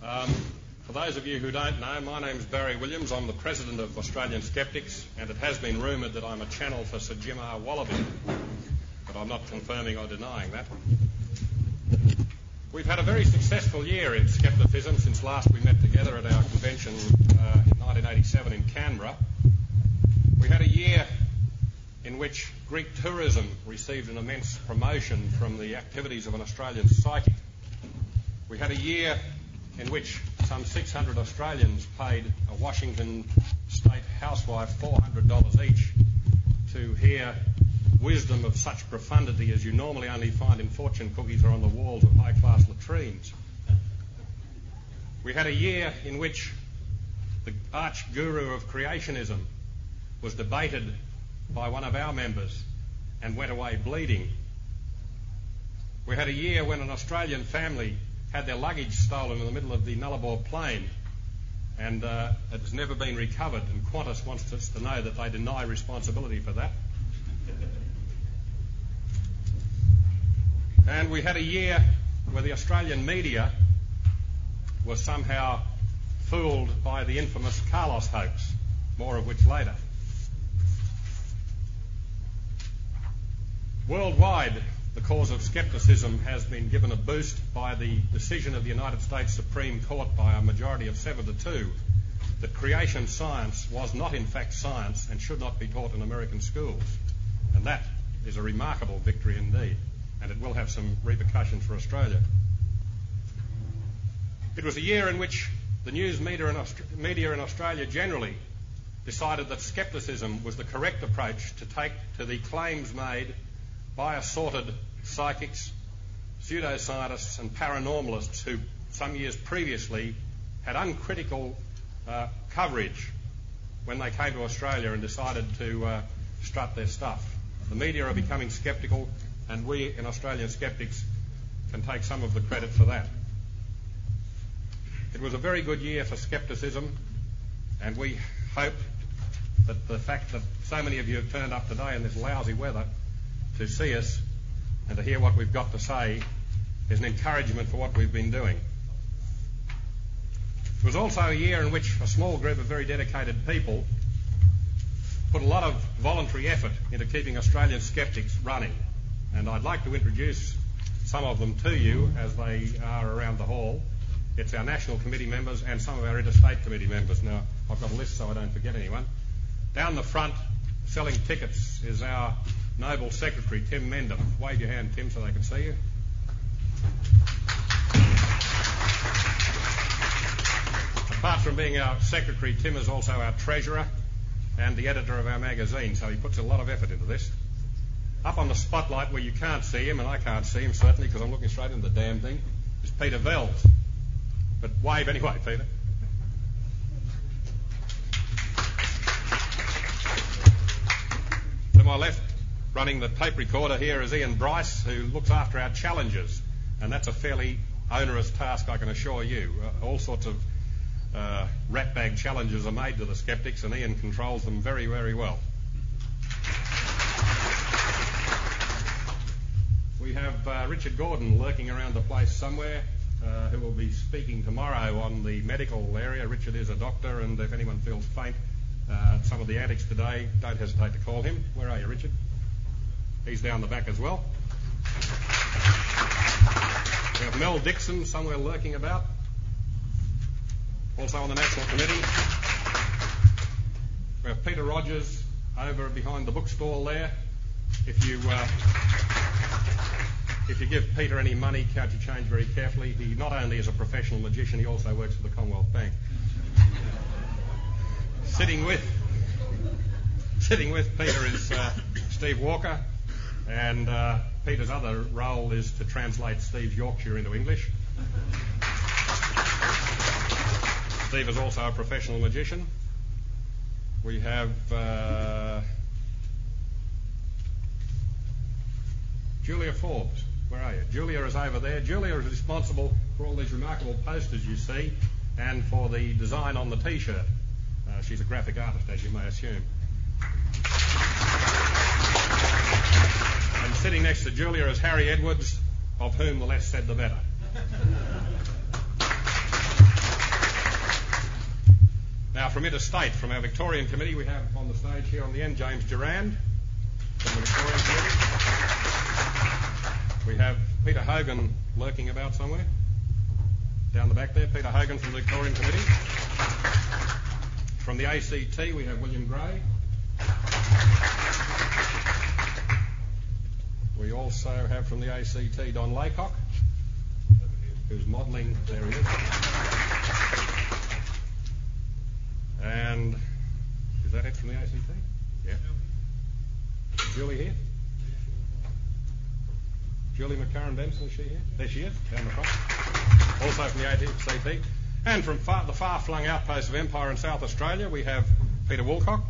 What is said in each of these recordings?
For those of you who don't know, my name's Barry Williams. I'm the president of Australian Skeptics, and it has been rumoured that I'm a channel for Sir Jim R. Wallaby, but I'm not confirming or denying that. We've had a very successful year in scepticism since last we met together at our convention in 1987 in Canberra. We had a year in which Greek tourism received an immense promotion from the activities of an Australian psychic. We had a year in which some 600 Australians paid a Washington state housewife $400 each to hear wisdom of such profundity as you normally only find in fortune cookies or on the walls of high-class latrines. We had a year in which the arch-guru of creationism was debated by one of our members and went away bleeding. We had a year when an Australian family had their luggage stolen in the middle of the Nullarbor plain, and it has never been recovered, and Qantas wants us to know that they deny responsibility for that. And we had a year where the Australian media was somehow fooled by the infamous Carlos hoax, more of which later. Worldwide, the cause of scepticism has been given a boost by the decision of the United States Supreme Court by a majority of 7-2 that creation science was not in fact science and should not be taught in American schools. And that is a remarkable victory indeed, and it will have some repercussions for Australia. It was a year in which the news media in Australia generally decided that scepticism was the correct approach to take to the claims made by assorted psychics, pseudoscientists and paranormalists who some years previously had uncritical coverage when they came to Australia and decided to strut their stuff. The media are becoming sceptical, and we in Australian Skeptics can take some of the credit for that. It was a very good year for scepticism, and we hope that the fact that so many of you have turned up today in this lousy weather to see us and to hear what we've got to say is an encouragement for what we've been doing. It was also a year in which a small group of very dedicated people put a lot of voluntary effort into keeping Australian Skeptics running, and I'd like to introduce some of them to you as they are around the hall. It's our national committee members and some of our interstate committee members. Now, I've got a list so I don't forget anyone. Down the front, selling tickets, is our Noble Secretary, Tim Mendham. Wave your hand, Tim, so they can see you. Apart from being our Secretary, Tim is also our Treasurer and the editor of our magazine, so he puts a lot of effort into this. Up on the spotlight where you can't see him, and I can't see him certainly because I'm looking straight into the damn thing, is Peter Vells. But wave anyway, Peter. To my left, running the tape recorder here, is Ian Bryce, who looks after our challenges, and that's a fairly onerous task, I can assure you. All sorts of ratbag challenges are made to the Skeptics, and Ian controls them very, very well. We have Richard Gordon lurking around the place somewhere, who will be speaking tomorrow on the medical area. Richard is a doctor, and if anyone feels faint at some of the antics today, don't hesitate to call him. Where are you, Richard? He's down the back as well. We have Mel Dixon somewhere lurking about, also on the National Committee. We have Peter Rogers over behind the bookstall there. If you give Peter any money, count your change very carefully. He not only is a professional magician, he also works for the Commonwealth Bank. Sitting with Peter is Steve Walker, and Peter's other role is to translate Steve's Yorkshire into English. Steve is also a professional magician. We have Julia Forbes. Where are you? Julia is over there. Julia is responsible for all these remarkable posters you see and for the design on the T-shirt. She's a graphic artist, as you may assume. And sitting next to Julia is Harry Edwards, of whom the less said the better. Now, from interstate, from our Victorian committee, we have on the stage here on the end James Durand from the Victorian committee. We have Peter Hogan lurking about somewhere. Down the back there, Peter Hogan from the Victorian committee. From the ACT, we have William Gray. We also have from the ACT Don Laycock, who's modelling. There he is. And is that it from the ACT? Yeah. Julie here? Julie McCarran Benson, is she here? There she is, down the front. Also from the ACT. And from the far-flung outpost of Empire in South Australia, we have Peter Woolcock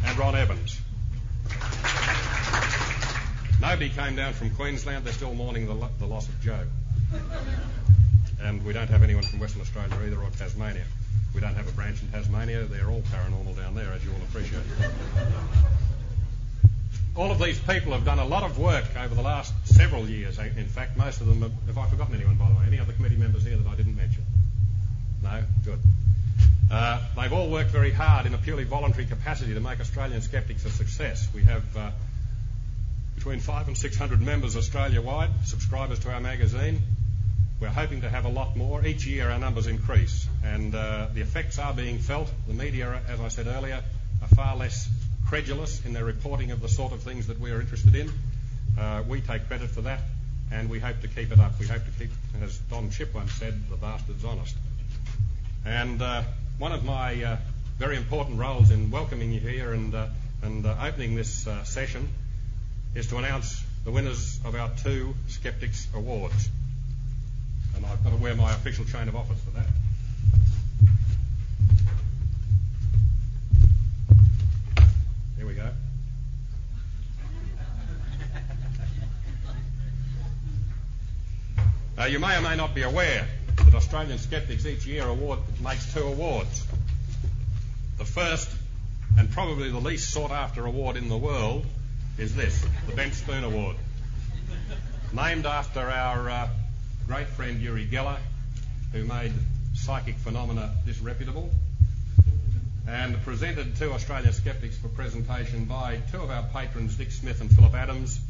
and Ron Evans. Nobody came down from Queensland. They're still mourning the loss of Joe. And we don't have anyone from Western Australia either, or Tasmania. We don't have a branch in Tasmania. They're all paranormal down there, as you all appreciate. All of these people have done a lot of work over the last several years. In fact, most of them have I forgotten anyone, by the way? Any other committee members here that I didn't mention? No? Good. They've all worked very hard in a purely voluntary capacity to make Australian Skeptics a success. We have between 500 and 600 members Australia-wide, subscribers to our magazine. We're hoping to have a lot more. Each year our numbers increase, and the effects are being felt. The media, as I said earlier, are far less credulous in their reporting of the sort of things that we are interested in. We take credit for that, and we hope to keep it up. We hope to keep, as Don Chipp once said, the bastards honest. And one of my very important roles in welcoming you here and opening this session is to announce the winners of our 2 Skeptics Awards. And I've got to wear my official chain of office for that. Here we go. You may or may not be aware that Australian Skeptics each year makes 2 awards. The first, and probably the least sought after award in the world, is this, the Ben Spoon Award. Named after our great friend Uri Geller, who made psychic phenomena disreputable, and presented to Australian Skeptics for presentation by 2 of our patrons, Dick Smith and Philip Adams,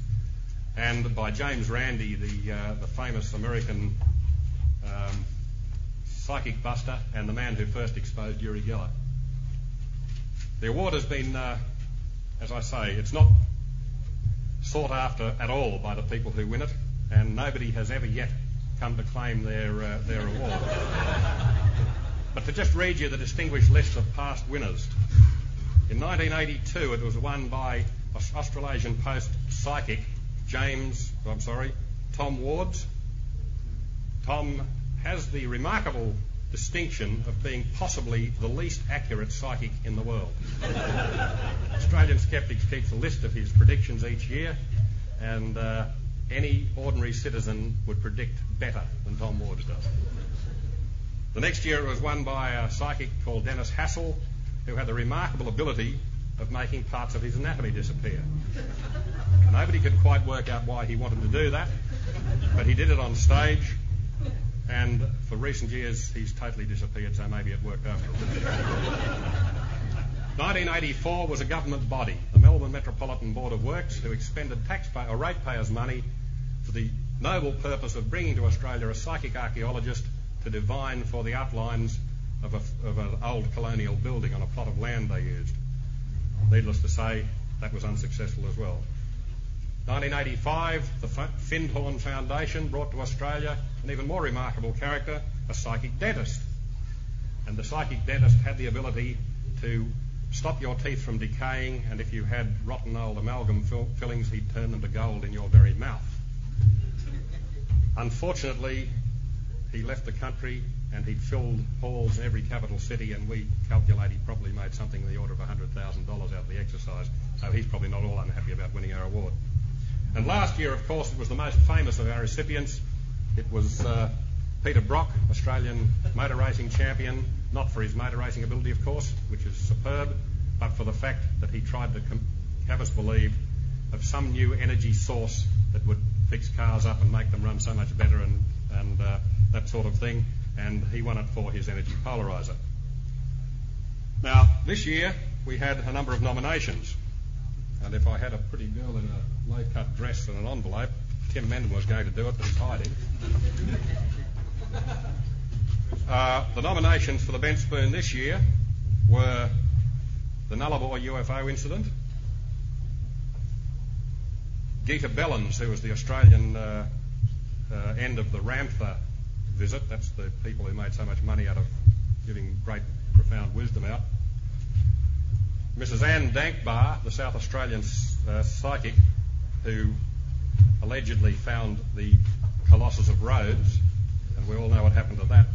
and by James Randi, the famous American psychic buster and the man who first exposed Uri Geller. The award has been, as I say, it's not sought after at all by the people who win it, and nobody has ever yet come to claim their award. But to just read you the distinguished list of past winners. In 1982, it was won by Australasian Post psychic Tom Wards. Tom has the remarkable distinction of being possibly the least accurate psychic in the world. Australian Skeptics keeps a list of his predictions each year, and any ordinary citizen would predict better than Tom Wards does. The next year it was won by a psychic called Dennis Hassel, who had the remarkable ability of making parts of his anatomy disappear. Nobody could quite work out why he wanted to do that, but he did it on stage, and for recent years he's totally disappeared, so maybe it worked after all. 1984 was a government body, the Melbourne Metropolitan Board of Works, who expended taxpayer or ratepayers' money for the noble purpose of bringing to Australia a psychic archaeologist to divine for the outlines of an old colonial building on a plot of land they used. Needless to say, that was unsuccessful as well. 1985, the Findhorn Foundation brought to Australia an even more remarkable character, a psychic dentist. And the psychic dentist had the ability to stop your teeth from decaying, and if you had rotten old amalgam fillings, he'd turn them to gold in your very mouth. Unfortunately, he left the country and he'd filled halls in every capital city, and we calculate he probably made something in the order of $100,000 out of the exercise, so he's probably not all unhappy about winning our award. And last year, of course, it was the most famous of our recipients. It was Peter Brock, Australian motor racing champion, not for his motor racing ability, of course, which is superb, but for the fact that he tried to have us believe of some new energy source that would fix cars up and make them run so much better and and that sort of thing, and he won it for his energy polarizer. Now, this year we had a number of nominations, and if I had a pretty girl in a low-cut dress and an envelope, Tim Mendon was going to do it, but he's hiding. The nominations for the bench spoon this year were the Nullarbor UFO incident, Geeta Bellens, who was the Australian end of the Ramtha visit. That's the people who made so much money out of giving great, profound wisdom out. Mrs. Anne Dankbar, the South Australian psychic, who allegedly found the Colossus of Rhodes, and we all know what happened to that.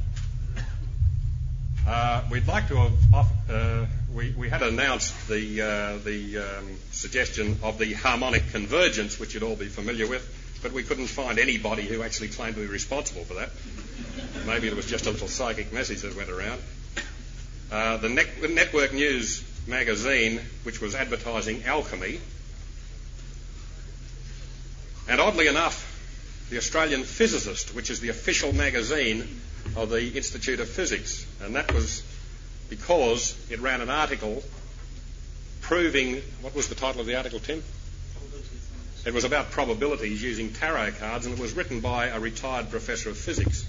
We'd like to have we had announced the suggestion of the harmonic convergence, which you'd all be familiar with, but we couldn't find anybody who actually claimed to be responsible for that. Maybe it was just a little psychic message that went around. The Network News magazine, which was advertising alchemy, and oddly enough, the Australian Physicist, which is the official magazine of the Institute of Physics, and that was because it ran an article proving, what was the title of the article, Tim? It was about probabilities using tarot cards, and it was written by a retired professor of physics.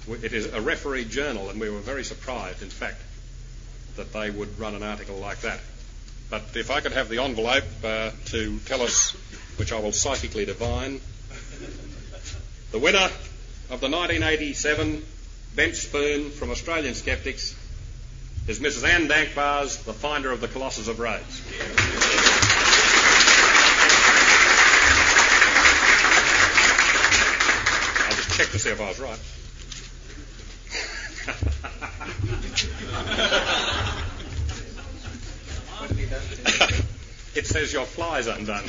It is a referee journal, and we were very surprised, in fact, that they would run an article like that. But if I could have the envelope to tell us, which I will psychically divine, the winner of the 1987 bench spoon from Australian Skeptics is Mrs. Anne Dankbar's The Finder of the Colossus of Rhodes. I'll just check to see if I was right. It says your fly's undone.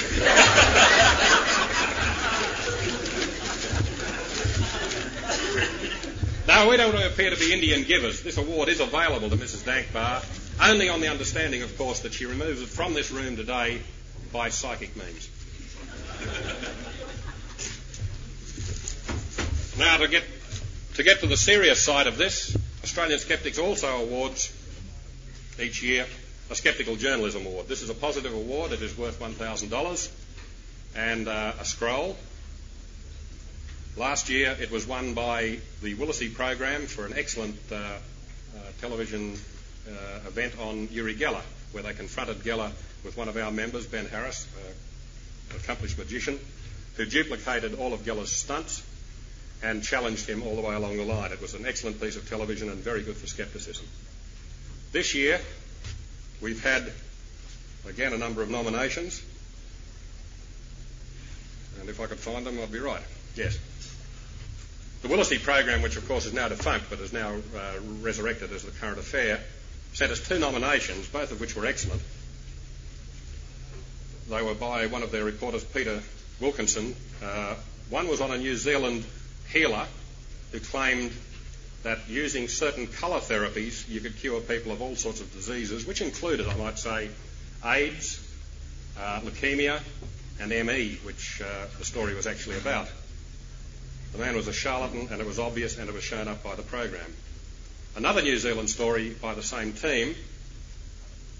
Now, we don't appear to be Indian givers. This award is available to Mrs. Dankbar, only on the understanding, of course, that she removes it from this room today by psychic means. Now, to get to the serious side of this, Australian Skeptics also awards each year a Skeptical Journalism Award. This is a positive award. It is worth $1,000 and a scroll. Last year it was won by the Willesee program for an excellent television event on Uri Geller, where they confronted Geller with one of our members, Ben Harris, an accomplished magician, who duplicated all of Geller's stunts and challenged him all the way along the line. It was an excellent piece of television and very good for skepticism. This year we've had, again, a number of nominations, and if I could find them, I'd be right. Yes. The Willesee program, which of course is now defunct but is now resurrected as the current affair, sent us 2 nominations, both of which were excellent. They were by one of their reporters, Peter Wilkinson. One was on a New Zealand healer who claimed that using certain colour therapies you could cure people of all sorts of diseases, which included, I might say, AIDS, leukemia and ME, which the story was actually about. The man was a charlatan, and it was obvious, and it was shown up by the program. Another New Zealand story by the same team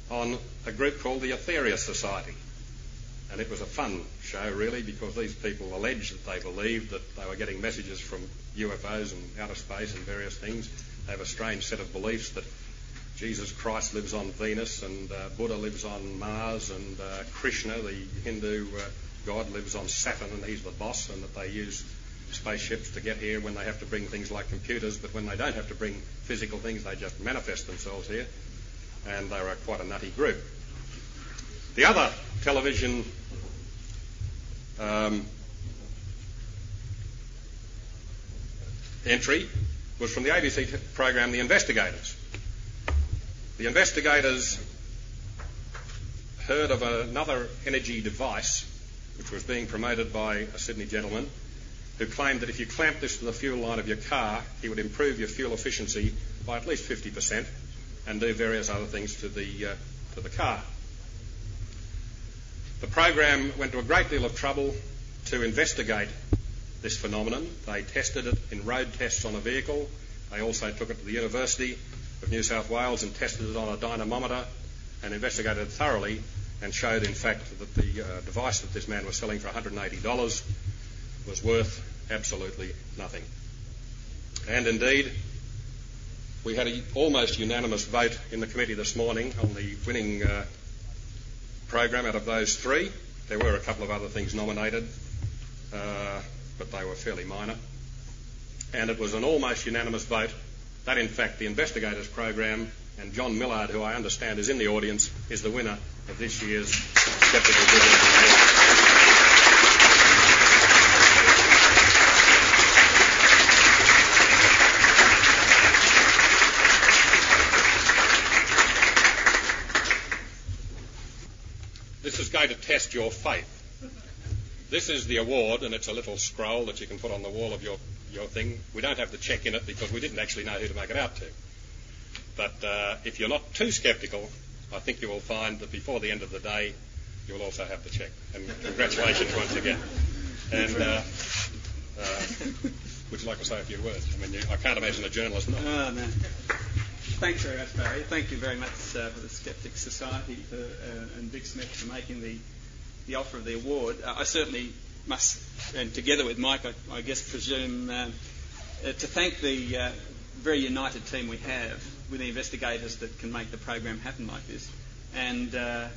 on a group called the Aetherius Society. And it was a fun show, really, because these people alleged that they believed that they were getting messages from UFOs and outer space and various things. They have a strange set of beliefs that Jesus Christ lives on Venus and Buddha lives on Mars and Krishna, the Hindu god, lives on Saturn and he's the boss, and that they use spaceships to get here when they have to bring things like computers, but when they don't have to bring physical things, they just manifest themselves here. And they were quite a nutty group. The other television entry was from the ABC program The Investigators. The investigators heard of another energy device which was being promoted by a Sydney gentleman who claimed that if you clamped this to the fuel line of your car, he would improve your fuel efficiency by at least 50% and do various other things to the car. The program went to a great deal of trouble to investigate this phenomenon. They tested it in road tests on a vehicle. They also took it to the University of New South Wales and tested it on a dynamometer and investigated it thoroughly and showed, in fact, that the device that this man was selling for $180 was worth absolutely nothing. And indeed, we had an almost unanimous vote in the committee this morning on the winning program out of those three. There were a couple of other things nominated, but they were fairly minor. And it was an almost unanimous vote that, in fact, the Investigators program and John Millard, who I understand is in the audience, is the winner of this year's Skeptical Journalism Award. This is going to test your faith. This is the award, and it's a little scroll that you can put on the wall of your thing. We don't have the cheque in it because we didn't actually know who to make it out to. But if you're not too sceptical, I think you will find that before the end of the day, you will also have the cheque. And congratulations once again. And would you like to say a few words? I mean, I can't imagine a journalist not. Oh, no. Thanks very much, Barry. Thank you very much for the Skeptics Society and Vic Smith for making the offer of the award. I certainly must, and together with Mike, I guess presume to thank the very united team we have with the investigators that can make the program happen like this. And I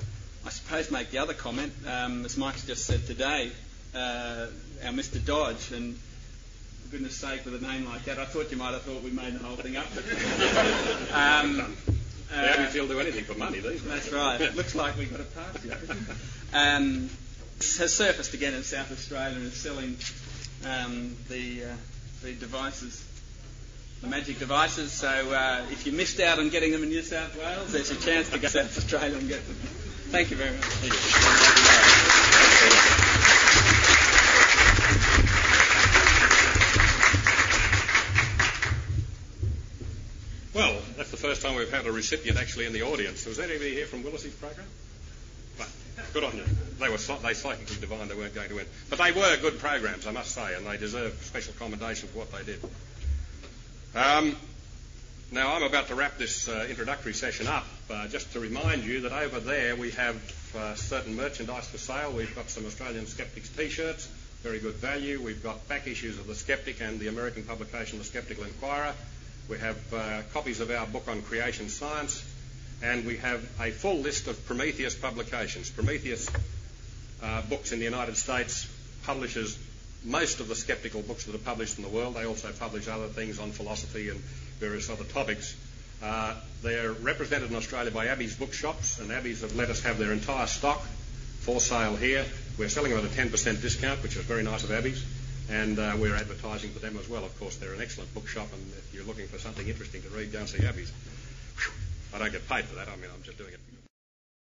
suppose make the other comment, as Mike's just said today, our Mr. Dodge, and for goodness sake, with a name like that, I thought you might have thought we made the whole thing up. But, how do you feel do anything for money these days? That's right. Looks like we got a party. Has surfaced again in South Australia and is selling the devices, the magic devices. So if you missed out on getting them in New South Wales, there's a chance to go to South Australia and get them. Thank you very much. Well, that's the first time we've had a recipient actually in the audience. Was anybody here from Willis's program? But good on you. They psychically divined they weren't going to win. But they were good programs, I must say, and they deserve special commendation for what they did. Now, I'm about to wrap this introductory session up. Just to remind you that over there we have certain merchandise for sale. We've got some Australian Skeptics T-shirts, very good value. We've got back issues of The Skeptic and the American publication The Skeptical Inquirer. We have copies of our book on creation science, and we have a full list of Prometheus publications. Prometheus Books in the United States publishes most of the skeptical books that are published in the world. They also publish other things on philosophy and various other topics. They're represented in Australia by Abbey's bookshops, and Abbey's have let us have their entire stock for sale here. We're selling them at a 10% discount, which is very nice of Abbey's, and we're advertising for them as well. Of course, they're an excellent bookshop, and if you're looking for something interesting to read, go and see Abbey's. I don't get paid for that. I mean, I'm just doing it.